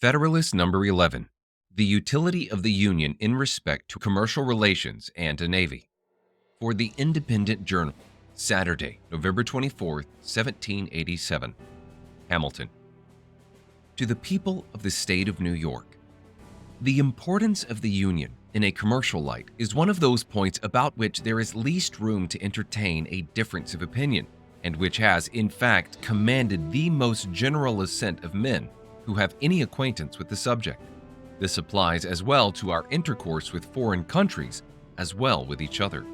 Federalist number 11. The utility of the Union in respect to commercial relations and a navy. For the Independent Journal, Saturday, November 24, 1787. Hamilton. To the people of the state of New York. The importance of the Union in a commercial light is one of those points about which there is least room to entertain a difference of opinion, and which has, in fact, commanded the most general assent of men who have any acquaintance with the subject. This applies as well to our intercourse with foreign countries as well with each other.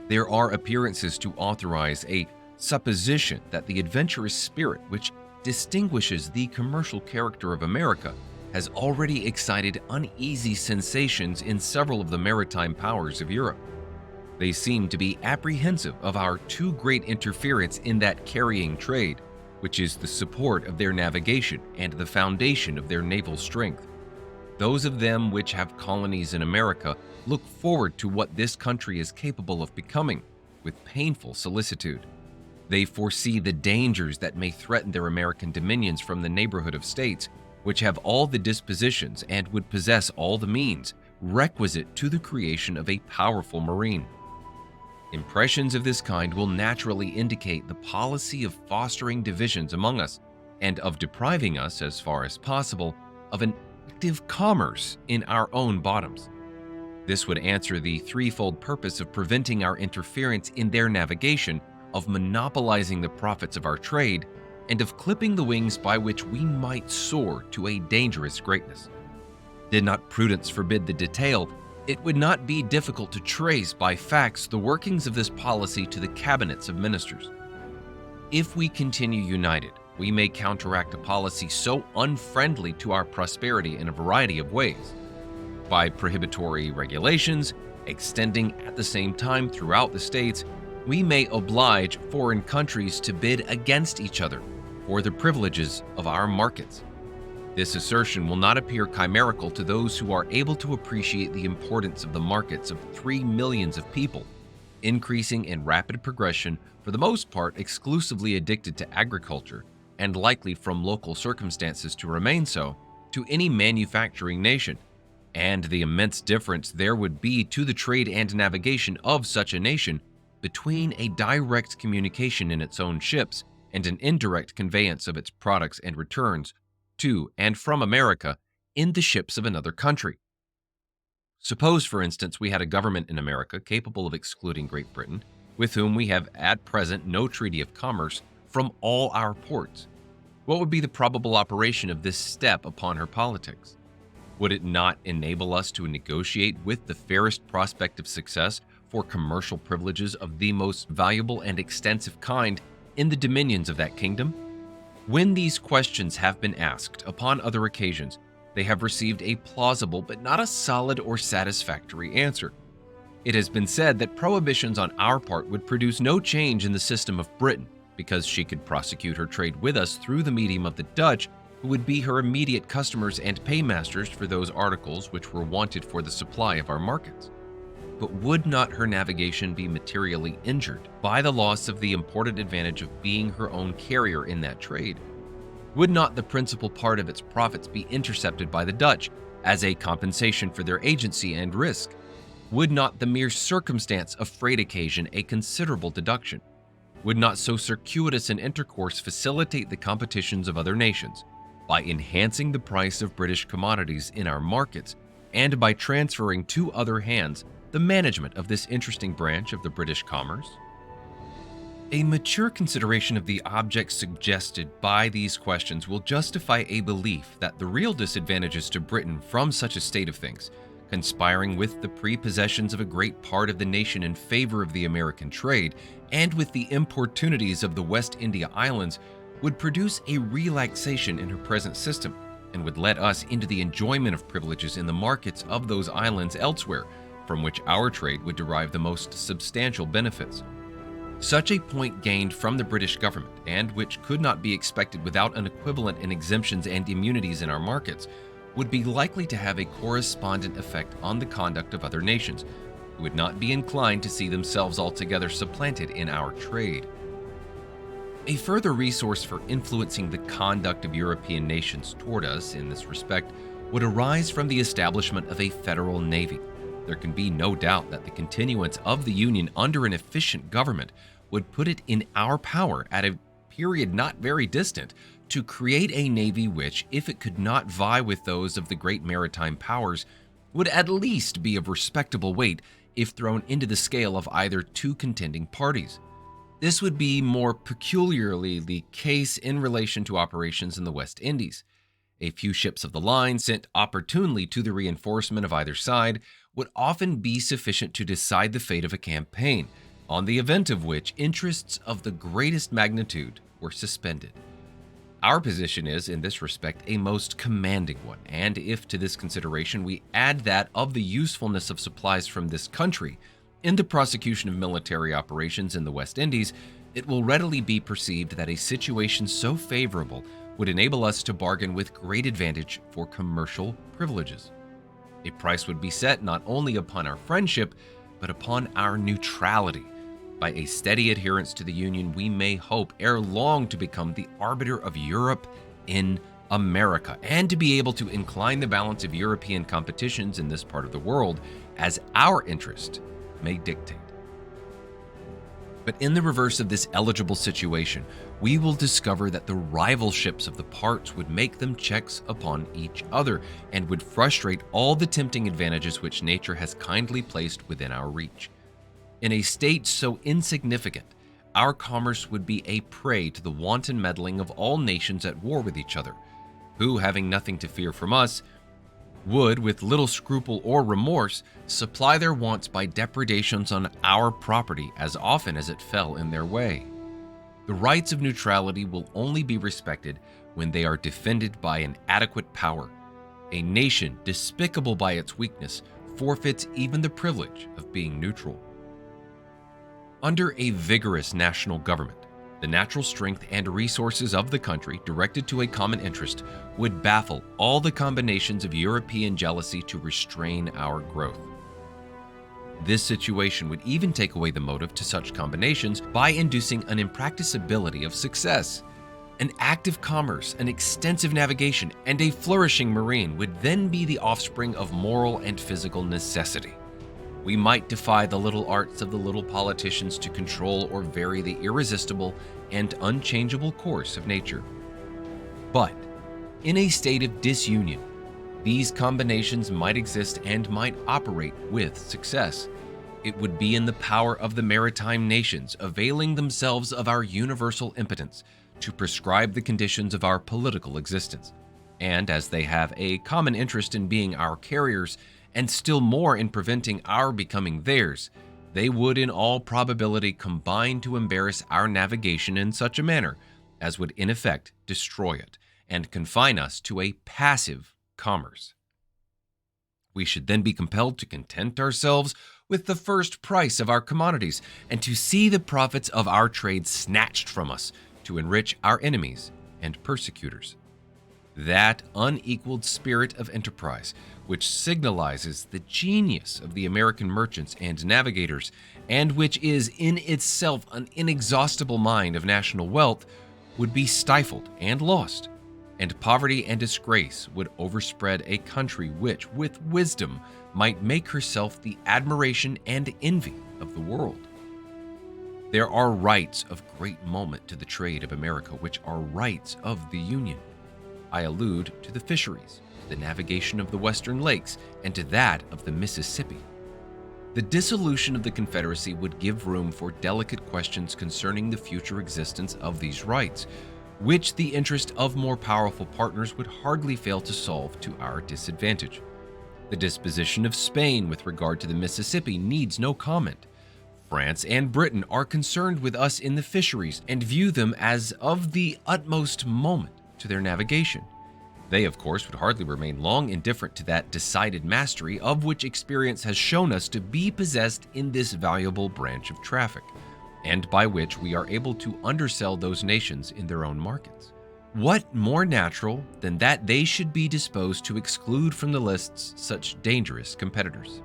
There are appearances to authorize a supposition that the adventurous spirit which distinguishes the commercial character of America has already excited uneasy sensations in several of the maritime powers of Europe. They seem to be apprehensive of our too great interference in that carrying trade, which is the support of their navigation and the foundation of their naval strength. Those of them which have colonies in America look forward to what this country is capable of becoming with painful solicitude. They foresee the dangers that may threaten their American dominions from the neighborhood of states which have all the dispositions and would possess all the means requisite to the creation of a powerful marine. Impressions of this kind will naturally indicate the policy of fostering divisions among us and of depriving us, as far as possible, of an active commerce in our own bottoms. This would answer the threefold purpose of preventing our interference in their navigation, of monopolizing the profits of our trade, and of clipping the wings by which we might soar to a dangerous greatness. Did not prudence forbid the detail, it would not be difficult to trace by facts the workings of this policy to the cabinets of ministers. If we continue united, we may counteract a policy so unfriendly to our prosperity in a variety of ways. By prohibitory regulations, extending at the same time throughout the states, we may oblige foreign countries to bid against each other for the privileges of our markets. This assertion will not appear chimerical to those who are able to appreciate the importance of the markets of 3 millions of people, increasing in rapid progression, for the most part exclusively addicted to agriculture, and likely from local circumstances to remain so, to any manufacturing nation, and the immense difference there would be to the trade and navigation of such a nation between a direct communication in its own ships and an indirect conveyance of its products and returns to and from America in the ships of another country. Suppose, for instance, we had a government in America capable of excluding Great Britain, with whom we have at present no treaty of commerce, from all our ports. What would be the probable operation of this step upon her politics? Would it not enable us to negotiate with the fairest prospect of success for commercial privileges of the most valuable and extensive kind in the dominions of that kingdom? When these questions have been asked upon other occasions, they have received a plausible but not a solid or satisfactory answer. It has been said that prohibitions on our part would produce no change in the system of Britain, because she could prosecute her trade with us through the medium of the Dutch, who would be her immediate customers and paymasters for those articles which were wanted for the supply of our markets. But would not her navigation be materially injured by the loss of the important advantage of being her own carrier in that trade? Would not the principal part of its profits be intercepted by the Dutch as a compensation for their agency and risk? Would not the mere circumstance of freight occasion a considerable deduction? Would not so circuitous an intercourse facilitate the competitions of other nations by enhancing the price of British commodities in our markets and by transferring to other hands the management of this interesting branch of the British commerce? A mature consideration of the objects suggested by these questions will justify a belief that the real disadvantages to Britain from such a state of things, conspiring with the prepossessions of a great part of the nation in favor of the American trade and with the importunities of the West India Islands, would produce a relaxation in her present system and would let us into the enjoyment of privileges in the markets of those islands elsewhere, from which our trade would derive the most substantial benefits. Such a point gained from the British government, and which could not be expected without an equivalent in exemptions and immunities in our markets, would be likely to have a correspondent effect on the conduct of other nations, who would not be inclined to see themselves altogether supplanted in our trade. A further resource for influencing the conduct of European nations toward us in this respect would arise from the establishment of a federal navy. There can be no doubt that the continuance of the Union under an efficient government would put it in our power at a period not very distant to create a navy which, if it could not vie with those of the great maritime powers, would at least be of respectable weight if thrown into the scale of either two contending parties. This would be more peculiarly the case in relation to operations in the West Indies. A few ships of the line sent opportunely to the reinforcement of either side would often be sufficient to decide the fate of a campaign, on the event of which interests of the greatest magnitude were suspended. Our position is, in this respect, a most commanding one, and if to this consideration we add that of the usefulness of supplies from this country in the prosecution of military operations in the West Indies, it will readily be perceived that a situation so favorable would enable us to bargain with great advantage for commercial privileges. A price would be set not only upon our friendship, but upon our neutrality. By a steady adherence to the Union, we may hope ere long to become the arbiter of Europe in America, and to be able to incline the balance of European competitions in this part of the world as our interest may dictate. But in the reverse of this eligible situation, we will discover that the rival ships of the parts would make them checks upon each other and would frustrate all the tempting advantages which nature has kindly placed within our reach. In a state so insignificant, our commerce would be a prey to the wanton meddling of all nations at war with each other, who, having nothing to fear from us, would, with little scruple or remorse, supply their wants by depredations on our property as often as it fell in their way. The rights of neutrality will only be respected when they are defended by an adequate power. A nation, despicable by its weakness, forfeits even the privilege of being neutral. Under a vigorous national government, the natural strength and resources of the country, directed to a common interest, would baffle all the combinations of European jealousy to restrain our growth. This situation would even take away the motive to such combinations by inducing an impracticability of success. An active commerce, an extensive navigation, and a flourishing marine would then be the offspring of moral and physical necessity. We might defy the little arts of the little politicians to control or vary the irresistible and unchangeable course of nature. But in a state of disunion, these combinations might exist and might operate with success. It would be in the power of the maritime nations, availing themselves of our universal impotence, to prescribe the conditions of our political existence. And as they have a common interest in being our carriers, and still more in preventing our becoming theirs, they would in all probability combine to embarrass our navigation in such a manner as would in effect destroy it, and confine us to a passive commerce. We should then be compelled to content ourselves with the first price of our commodities, and to see the profits of our trade snatched from us to enrich our enemies and persecutors. That unequaled spirit of enterprise, which signalizes the genius of the American merchants and navigators, and which is in itself an inexhaustible mine of national wealth, would be stifled and lost, and poverty and disgrace would overspread a country which, with wisdom, might make herself the admiration and envy of the world. There are rights of great moment to the trade of America, which are rights of the Union. I allude to the fisheries, the navigation of the Western Lakes, and to that of the Mississippi. The dissolution of the Confederacy would give room for delicate questions concerning the future existence of these rights, which the interest of more powerful partners would hardly fail to solve to our disadvantage. The disposition of Spain with regard to the Mississippi needs no comment. France and Britain are concerned with us in the fisheries and view them as of the utmost moment to their navigation. They, of course, would hardly remain long indifferent to that decided mastery of which experience has shown us to be possessed in this valuable branch of traffic, and by which we are able to undersell those nations in their own markets. What more natural than that they should be disposed to exclude from the lists such dangerous competitors?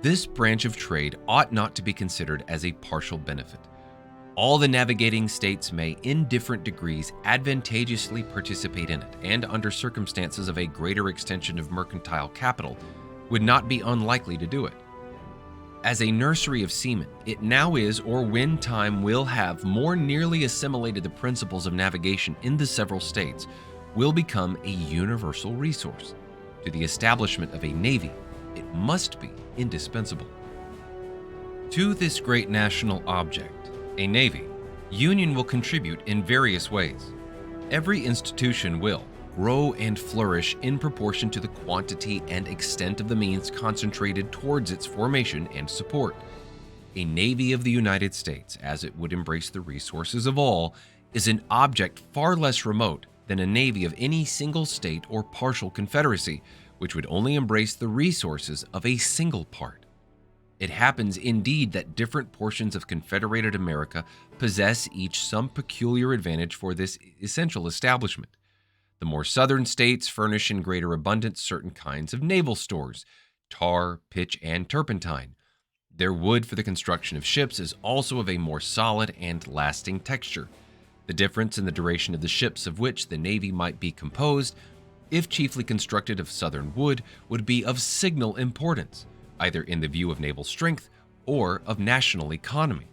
This branch of trade ought not to be considered as a partial benefit. All the navigating states may, in different degrees, advantageously participate in it, and under circumstances of a greater extension of mercantile capital, would not be unlikely to do it. As a nursery of seamen, it now is, or when time will have more nearly assimilated the principles of navigation in the several states, will become a universal resource. To the establishment of a navy, it must be indispensable. To this great national object, a navy, union will contribute in various ways. Every institution will grow and flourish in proportion to the quantity and extent of the means concentrated towards its formation and support. A navy of the United States, as it would embrace the resources of all, is an object far less remote than a navy of any single state or partial confederacy, which would only embrace the resources of a single part. It happens indeed that different portions of Confederated America possess each some peculiar advantage for this essential establishment. The more southern states furnish in greater abundance certain kinds of naval stores, tar, pitch, and turpentine. Their wood for the construction of ships is also of a more solid and lasting texture. The difference in the duration of the ships of which the Navy might be composed, if chiefly constructed of southern wood, would be of signal importance, either in the view of naval strength or of national economy.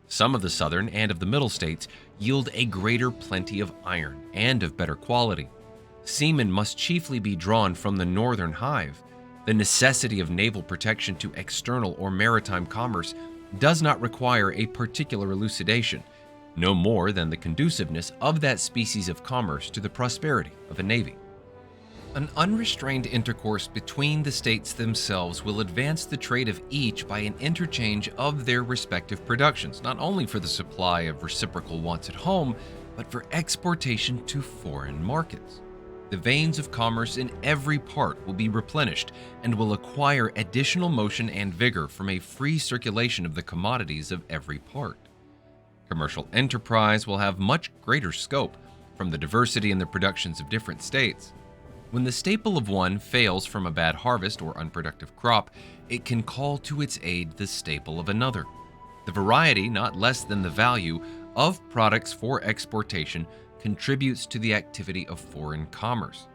Some of the southern and of the middle states yield a greater plenty of iron and of better quality. Seamen must chiefly be drawn from the northern hive. The necessity of naval protection to external or maritime commerce does not require a particular elucidation, no more than the conduciveness of that species of commerce to the prosperity of a navy. An unrestrained intercourse between the states themselves will advance the trade of each by an interchange of their respective productions, not only for the supply of reciprocal wants at home, but for exportation to foreign markets. The veins of commerce in every part will be replenished and will acquire additional motion and vigor from a free circulation of the commodities of every part. Commercial enterprise will have much greater scope from the diversity in the productions of different states. When the staple of one fails from a bad harvest or unproductive crop, it can call to its aid the staple of another. The variety, not less than the value, of products for exportation contributes to the activity of foreign commerce.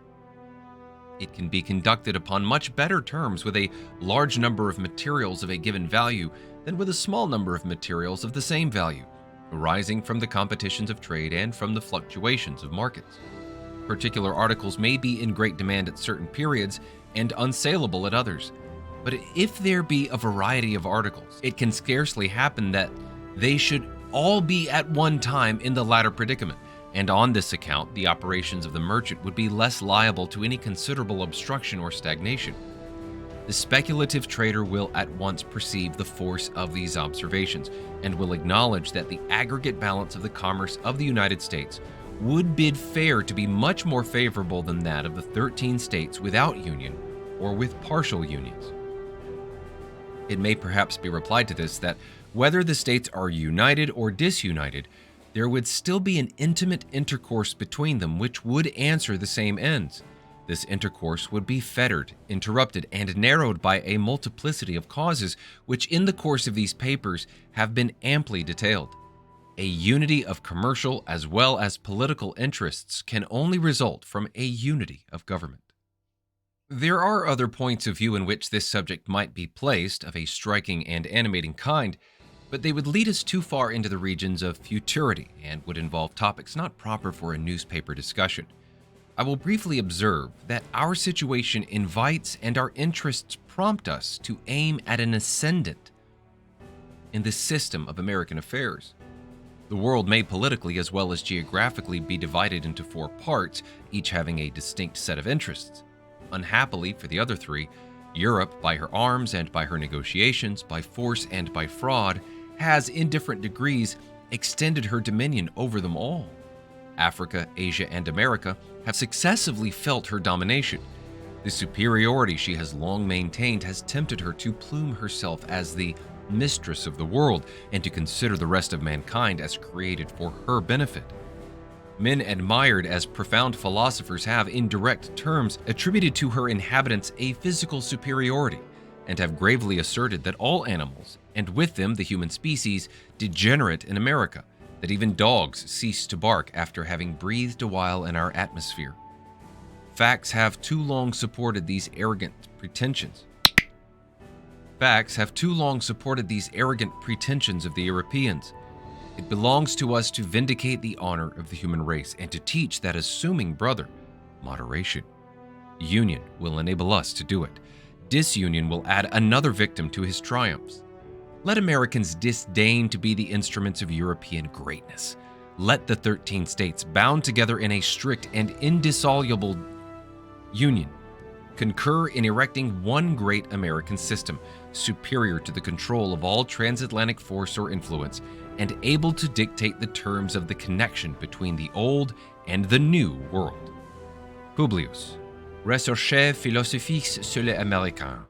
It can be conducted upon much better terms with a large number of materials of a given value than with a small number of materials of the same value, arising from the competitions of trade and from the fluctuations of markets. Particular articles may be in great demand at certain periods and unsaleable at others. But if there be a variety of articles, it can scarcely happen that they should all be at one time in the latter predicament, and on this account the operations of the merchant would be less liable to any considerable obstruction or stagnation. The speculative trader will at once perceive the force of these observations, and will acknowledge that the aggregate balance of the commerce of the United States would bid fair to be much more favorable than that of the 13 states without union or with partial unions. It may perhaps be replied to this that whether the states are united or disunited, there would still be an intimate intercourse between them which would answer the same ends. This intercourse would be fettered, interrupted, and narrowed by a multiplicity of causes which in the course of these papers have been amply detailed. A unity of commercial as well as political interests can only result from a unity of government. There are other points of view in which this subject might be placed of a striking and animating kind, but they would lead us too far into the regions of futurity and would involve topics not proper for a newspaper discussion. I will briefly observe that our situation invites and our interests prompt us to aim at an ascendant in the system of American affairs. The world may politically as well as geographically be divided into four parts, each having a distinct set of interests. Unhappily for the other three, Europe, by her arms and by her negotiations, by force and by fraud, has in different degrees extended her dominion over them all. Africa, Asia, and America have successively felt her domination. The superiority she has long maintained has tempted her to plume herself as the mistress of the world and to consider the rest of mankind as created for her benefit. Men admired as profound philosophers have, in direct terms, attributed to her inhabitants a physical superiority, and have gravely asserted that all animals, and with them the human species, degenerate in America, that even dogs cease to bark after having breathed a while in our atmosphere. Facts have too long supported these arrogant pretensions. Facts have too long supported these arrogant pretensions of the Europeans. It belongs to us to vindicate the honor of the human race and to teach that assuming brother, moderation. Union will enable us to do it. Disunion will add another victim to his triumphs. Let Americans disdain to be the instruments of European greatness. Let the 13 states, bound together in a strict and indissoluble union, concur in erecting one great American system, superior to the control of all transatlantic force or influence, and able to dictate the terms of the connection between the old and the new world. Publius, Recherches philosophiques sur les Américains.